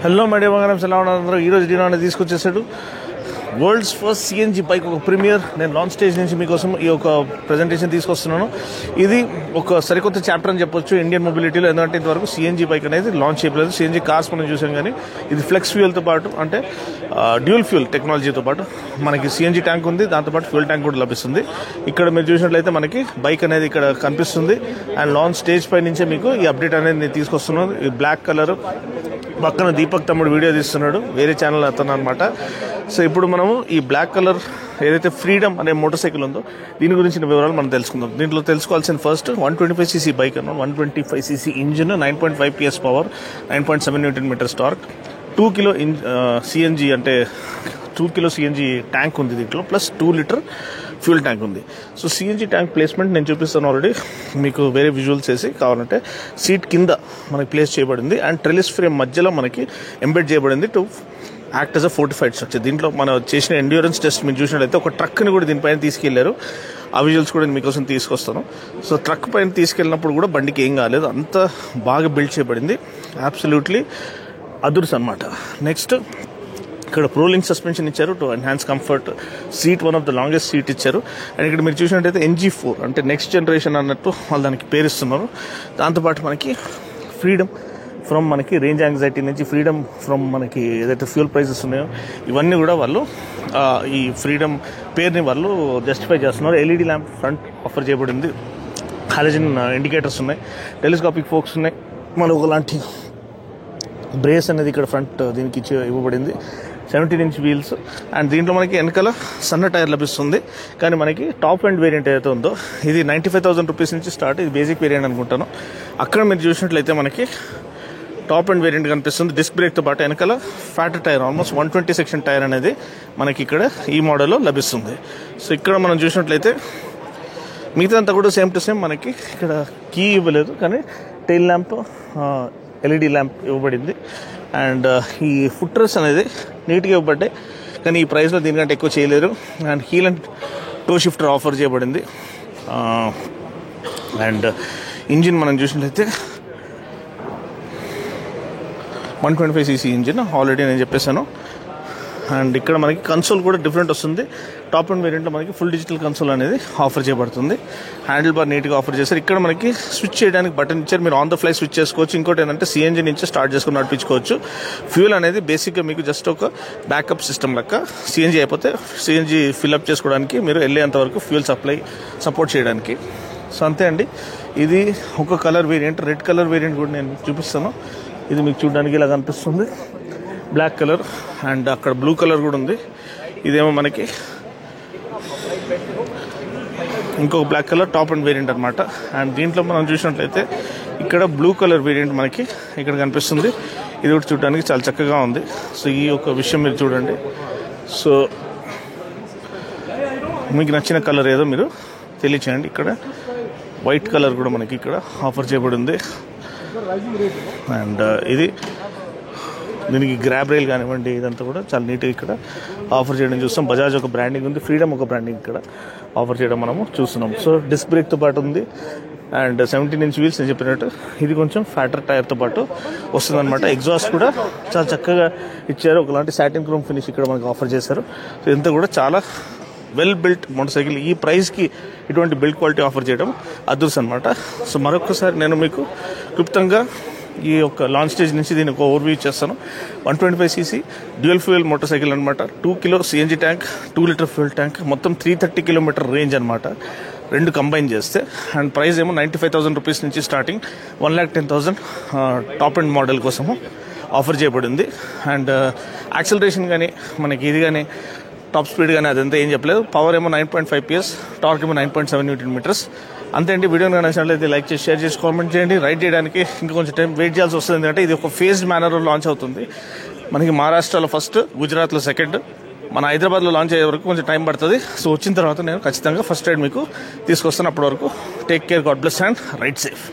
Hello media బంగారం ఎలా ఉన్నారు? ఈరోజు డినో తీసుకొచ్చేసాడు వరల్డ్స్ ఫస్ట్ సిఎన్జి బైక్ ఒక ప్రీమియర్. నేను లాంచ్ స్టేజ్ నుంచి మీకోసం ఈ ఒక ప్రజెంటేషన్ తీసుకొస్తున్నాను. ఇది ఒక సరికొత్త చాప్టర్ అని చెప్పొచ్చు ఇండియన్ మొబిలిటీలో. ఎందుకంటే ఇంతవరకు సిఎన్జి బైక్ అనేది లాంచ్ చేయలేదు. సిఎన్జి కార్స్ మనం చూసాం, కానీ ఇది ఫ్లెక్స్ ఫ్యూయల్తో పాటు అంటే డ్యూయల్ ఫ్యూయల్ టెక్నాలజీతో పాటు మనకి సిఎన్జి ట్యాంక్ ఉంది, దాంతోపాటు ఫ్యూయల్ ట్యాంక్ కూడా లభిస్తుంది. ఇక్కడ మీరు చూసినట్లయితే మనకి బైక్ అనేది ఇక్కడ కనిపిస్తుంది. అండ్ లాంచ్ స్టేజ్ పై నుంచే మీకు ఈ అప్డేట్ అనేది నేను తీసుకొస్తున్నాను. ఈ బ్లాక్ కలర్ పక్కన దీపక్ తమ్ముడు వీడియో తీస్తున్నాడు, వేరే ఛానల్ అతను అనమాట. సో ఇప్పుడు మనము ఈ బ్లాక్ కలర్ ఏదైతే ఫ్రీడమ్ అనే మోటార్ సైకిల్ ఉందో దీని గురించిన వివరాలు మనం తెలుసుకుందాం. దీంట్లో తెలుసుకోవాల్సిన ఫస్ట్ 125cc బైక్ అన్న 125cc engine, 9.5 PS power, 9.7 Nm torque, 2 kilo CNG అంటే 2 కిలో సిఎన్జి ట్యాంక్ ఉంది దీంట్లో, ప్లస్ 2 లీటర్ ఫ్యూల్ ట్యాంక్ ఉంది. సో సిఎన్జి ట్యాంక్ ప్లేస్మెంట్ నేను చూపిస్తాను ఆల్రెడీ మీకు వేరే విజువల్స్ వేసి. కావాలంటే సీట్ కింద మనకి ప్లేస్ చేయబడింది అండ్ ట్రెలిస్ ఫ్రేమ్ మధ్యలో మనకి ఎంబెడ్ చేయబడింది to act as a fortified structure. దీంట్లో మనం చేసిన ఎండ్యూరెన్స్ టెస్ట్ మీరు చూసినట్లయితే ఒక ట్రక్ని కూడా దీనిపైన తీసుకెళ్లారు. ఆ విజువల్స్ కూడా మీకోసం తీసుకొస్తాను. సో ట్రక్ పైన తీసుకెళ్ళినప్పుడు కూడా బండికి ఏం కాలేదు, అంత బాగా బిల్డ్ చేయబడింది. అబ్సల్యూట్లీ అదుర్స్ అనమాట. నెక్స్ట్ ఇక్కడ ప్రోలింగ్ సస్పెన్షన్ ఇచ్చారు to enhance comfort. Seat one of the longest seat ఇచ్చారు. అండ్ ఇక్కడ మీరు చూసినట్టయితే NG4 అంటే నెక్స్ట్ జనరేషన్ అన్నట్టు వాళ్ళు దానికి పేరుస్తున్నారు. దాంతోపాటు మనకి ఫ్రీడమ్ ఫ్రమ్ మనకి రేంజ్ యాంగ్జైటీ నుంచి, ఫ్రీడమ్ ఫ్రమ్ మనకి ఏదైతే ఫ్యూల్ ప్రైసెస్ ఉన్నాయో ఇవన్నీ కూడా వాళ్ళు ఈ ఫ్రీడమ్ పేరుని వాళ్ళు జస్టిఫై చేస్తున్నారు. LED ల్యాంప్ ఫ్రంట్ ఆఫర్ చేయబడింది, హాలోజన్ ఇండికేటర్స్ ఉన్నాయి, టెలిస్కోపిక్ ఫోక్స్ ఉన్నాయి, మన ఒకలాంటి బ్రేస్ అనేది ఇక్కడ ఫ్రంట్ దీనికి ఇవ్వబడింది, 17-inch వీల్స్. అండ్ దీంట్లో మనకి వెనకాల సన్న టైర్ లభిస్తుంది. కానీ మనకి టాప్ అండ్ వేరియంట్ ఏదైతే ఉందో ఇది 95,000 రూపీస్ నుంచి స్టార్ట్. ఇది బేసిక్ వేరియంట్ అనుకుంటాను. అక్కడ మీరు చూసినట్లయితే మనకి టాప్ అండ్ వేరియంట్ కనిపిస్తుంది. డిస్క్ బ్రేక్తో పాటు వెనకాల fat tyre, almost 120 section tyre అనేది మనకి ఇక్కడ ఈ మోడల్లో లభిస్తుంది. సో ఇక్కడ మనం చూసినట్లయితే మిగతా అంతా కూడా సేమ్ టు సేమ్. మనకి ఇక్కడ కీ ఇవ్వలేదు, కానీ టైల్ ల్యాంప్, LED ల్యాంప్ ఇవ్వబడింది. అండ్ ఈ ఫుట్ రెస్ట్ అనేది నీట్గా ఇవ్వబడ్డాయి, కానీ ఈ ప్రైస్లో దీనికంటే ఎక్కువ చేయలేరు. And heel and toe shifter offer చేయబడింది. అండ్ ఇంజిన్ మనం చూసినట్లయితే 125cc ఇంజిన్ ఆల్రెడీ నేను చెప్పేశాను. అండ్ ఇక్కడ మనకి కన్సోల్ కూడా డిఫరెంట్ వస్తుంది. టాప్ అండ్ వేరియంట్లో మనకి ఫుల్ డిజిటల్ కన్సోల్ అనేది ఆఫర్ చేయబడుతుంది. హ్యాండిల్ బార్ నీట్గా ఆఫర్ చేశారు. ఇక్కడ మనకి స్విచ్ చేయడానికి బటన్ ఇచ్చారు, మీరు ఆన్ ద ఫ్లై స్విచ్ చేసుకోవచ్చు. ఇంకోటి ఏంటంటే సిఎన్జి నుంచి స్టార్ట్ చేసుకుని నడిపించుకోవచ్చు. ఫ్యూల్ అనేది బేసిక్గా మీకు జస్ట్ ఒక బ్యాకప్ సిస్టమ్ లెక్క. సిఎన్జి అయిపోతే సిఎన్జి ఫిల్అప్ చేసుకోవడానికి, మీరు వెళ్ళేంత వరకు ఫ్యూల్ సప్లై సపోర్ట్ చేయడానికి. సో అంతే అండి. ఇది ఒక colour variant, red colour variant కూడా నేను చూపిస్తాను. ఇది మీకు చూడడానికి ఇలా కనిపిస్తుంది, బ్లాక్ కలర్. అండ్ అక్కడ బ్లూ కలర్ కూడా ఉంది. ఇదేమో మనకి ఇంకొక black colour top end variant అనమాట. అండ్ దీంట్లో మనం చూసినట్లయితే ఇక్కడ బ్లూ కలర్ వేరియంట్ మనకి ఇక్కడ కనిపిస్తుంది. ఇది కూడా చూడడానికి చాలా చక్కగా ఉంది. సో ఈ ఒక విషయం మీరు చూడండి. సో మీకు నచ్చిన కలర్ ఏదో మీరు తెలియచేయండి. ఇక్కడ వైట్ కలర్ కూడా మనకి ఇక్కడ ఆఫర్ చేయబడి ఉంది. అండ్ ఇది దీనికి గ్రాబ్ రైల్ కానివ్వండి, ఇదంతా కూడా చాలా నీట్గా ఇక్కడ ఆఫర్ చేయడం చూస్తాం. బజాజ్ ఒక బ్రాండింగ్ ఉంది, ఫ్రీడమ్ ఒక బ్రాండింగ్ ఇక్కడ ఆఫర్ చేయడం మనము చూస్తున్నాం. సో డిస్క్ బ్రేక్తో పాటు ఉంది. అండ్ 17-inch వీల్స్ నేను చెప్పినట్టు ఇది కొంచెం ఫ్యాటర్ టైర్తో పాటు వస్తుంది అనమాట. ఎగ్జాస్ట్ కూడా చాలా చక్కగా ఇచ్చారు, ఒకలాంటి సాటిన్ క్రోమ్ ఫినిష్ ఇక్కడ మనకు ఆఫర్ చేశారు. సో ఇదంతా కూడా చాలా వెల్ బిల్ట్ మోటార్ సైకిల్. ఈ ప్రైస్కి ఇటువంటి బిల్డ్ క్వాలిటీ ఆఫర్ చేయడం అదృష్టం అనమాట. సో మరొకసారి నేను మీకు క్లుప్తంగా ఈ యొక్క లాంచ్ స్టేజ్ నుంచి దీని ఒక ఓవర్వ్యూ ఇచ్చేస్తాను. 125cc dual fuel motor cycle అనమాట. 2 kilo CNG tank, 2 litre fuel tank, మొత్తం 330 కిలోమీటర్ రేంజ్ అనమాట, రెండు కంబైన్ చేస్తే. అండ్ ప్రైస్ ఏమో 95,000 రూపీస్ నుంచి స్టార్టింగ్, 1,10,000 టాప్ అండ్ మోడల్ కోసము ఆఫర్ చేయబడింది. అండ్ యాక్సిలరేషన్ కానీ మనకి ఇది కానీ టాప్ స్పీడ్ కానీ అదంతా ఏం చెప్పలేదు. పవర్ ఏమో 9.5 PS, టార్క్ ఏమో 9.7 Nm. అంతే అండి. వీడియోని నచ్చినట్లయితే లైక్ చేసి, షేర్ చేసి, కామెంట్ చేయండి. రైడ్ చేయడానికి ఇంకా కొంచెం టైం వెయిట్ చేయాల్సి వస్తుంది, ఎందుకంటే ఇది ఒక ఫేజ్డ్ మేనర్లో లాంచ్ అవుతుంది. మనకి మహారాష్ట్రలో ఫస్ట్, గుజరాత్లో సెకండ్, మన హైదరాబాద్లో లాంచ్ అయ్యే వరకు కొంచెం టైం పడుతుంది. సో వచ్చిన తర్వాత నేను ఖచ్చితంగా ఫస్ట్ రైడ్ మీకు తీసుకొస్తాను. అప్పటి వరకు take care, God bless and ride safe.